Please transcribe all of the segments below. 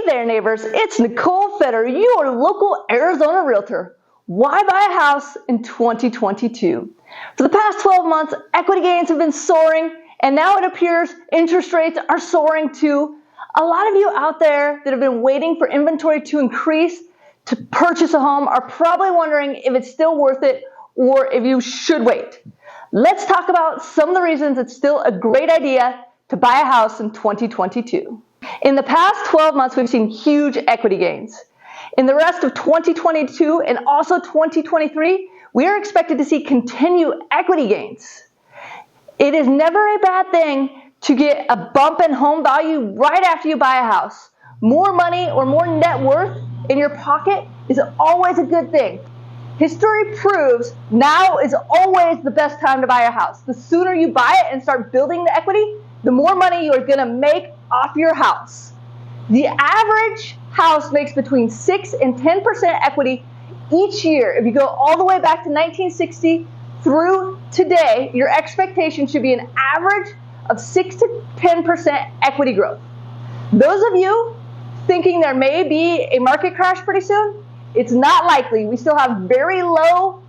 there, neighbors, it's Nicole Fetter, your local Arizona realtor. Why buy a house in 2022? For the past 12 months, equity gains have been soaring, and now it appears interest rates are soaring too. A lot of you out there that have been waiting for inventory to increase to purchase a home are probably wondering if it's still worth it or if you should wait. Let's talk about some of the reasons it's still a great idea to buy a house in 2022. In the past 12 months, we've seen huge equity gains. In the rest of 2022 and also 2023, we are expected to see continued equity gains. It is never a bad thing to get a bump in home value right after you buy a house. More money or more net worth in your pocket is always a good thing. History proves now is always the best time to buy a house. The sooner you buy it and start building the equity, the more money you are going to make off your house. The average house makes between 6 and 10% equity each year. If you go all the way back to 1960 through today, your expectation should be an average of 6 to 10% equity growth. Those of you thinking there may be a market crash pretty soon, it's not likely. We still have very low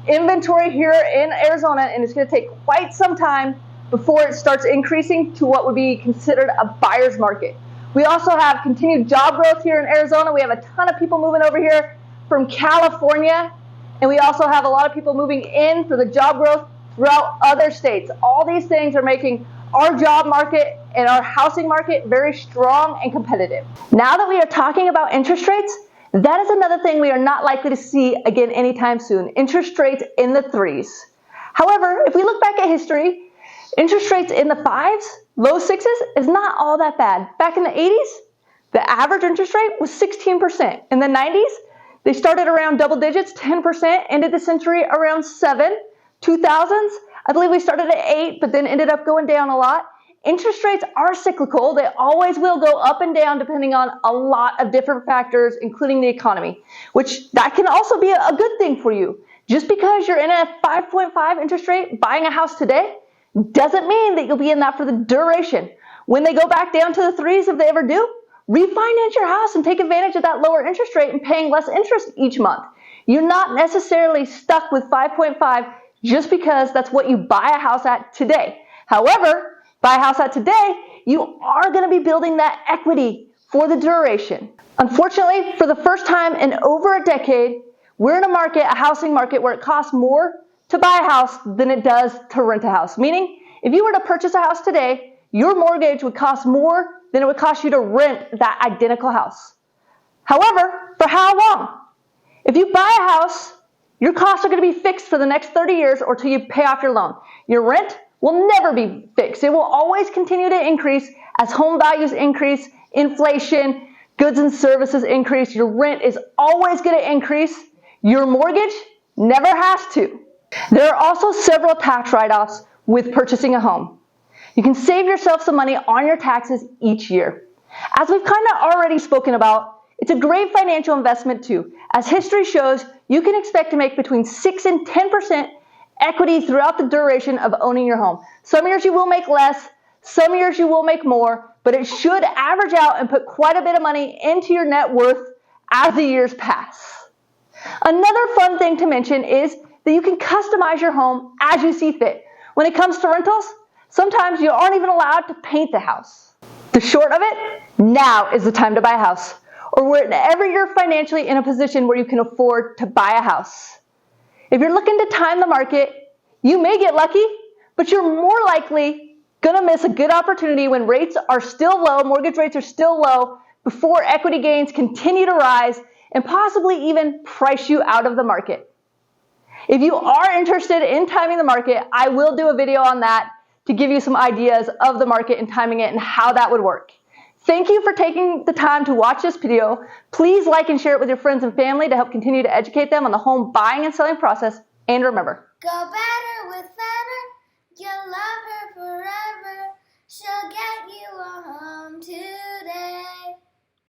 inventory here in Arizona, and it's going to take quite some time before it starts increasing to what would be considered a buyer's market. We also have continued job growth here in Arizona. We have a ton of people moving over here from California, and we also have a lot of people moving in for the job growth throughout other states. All these things are making our job market and our housing market very strong and competitive. Now that we are talking about interest rates, that is another thing we are not likely to see again anytime soon. Interest rates in the 3s. However, if we look back at history, interest rates in the 5s, low 6s is not all that bad. Back in the 80s, the average interest rate was 16%. In the 90s, they started around double digits, 10%, ended the century around 7. 2000s, I believe we started at 8, but then ended up going down a lot. Interest rates are cyclical. They always will go up and down depending on a lot of different factors, including the economy, which that can also be a good thing for you. Just because you're in a 5.5 interest rate buying a house today doesn't mean that you'll be in that for the duration. When they go back down to the 3s, if they ever do, refinance your house and take advantage of that lower interest rate and paying less interest each month. You're not necessarily stuck with 5.5 just because that's what you buy a house at today. However, buy a house at today, you are going to be building that equity for the duration. Unfortunately, for the first time in over a decade, we're in a housing market where it costs more to buy a house than it does to rent a house. Meaning, if you were to purchase a house today, your mortgage would cost more than it would cost you to rent that identical house. However, for how long? If you buy a house, your costs are going to be fixed for the next 30 years or till you pay off your loan. Your rent will never be fixed. It will always continue to increase as home values increase, inflation, goods and services increase. Your rent is always going to increase. Your mortgage never has to. There are also several tax write-offs with purchasing a home. You can save yourself some money on your taxes each year. As we've kind of already spoken about, it's a great financial investment too. As history shows, you can expect to make between 6 and 10% equity throughout the duration of owning your home. Some years you will make less, some years you will make more, but it should average out and put quite a bit of money into your net worth as the years pass. Another fun thing to mention is that you can customize your home as you see fit. When it comes to rentals, sometimes you aren't even allowed to paint the house. The short of it, now is the time to buy a house, or whenever you're financially in a position where you can afford to buy a house. If you're looking to time the market, you may get lucky, but you're more likely going to miss a good opportunity when rates are still low, mortgage rates are still low, before equity gains continue to rise and possibly even price you out of the market. If you are interested in timing the market, I will do a video on that to give you some ideas of the market and timing it and how that would work. Thank you for taking the time to watch this video. Please like and share it with your friends and family to help continue to educate them on the home buying and selling process. And remember, go better with better. You'll love her forever. She'll get you a home too.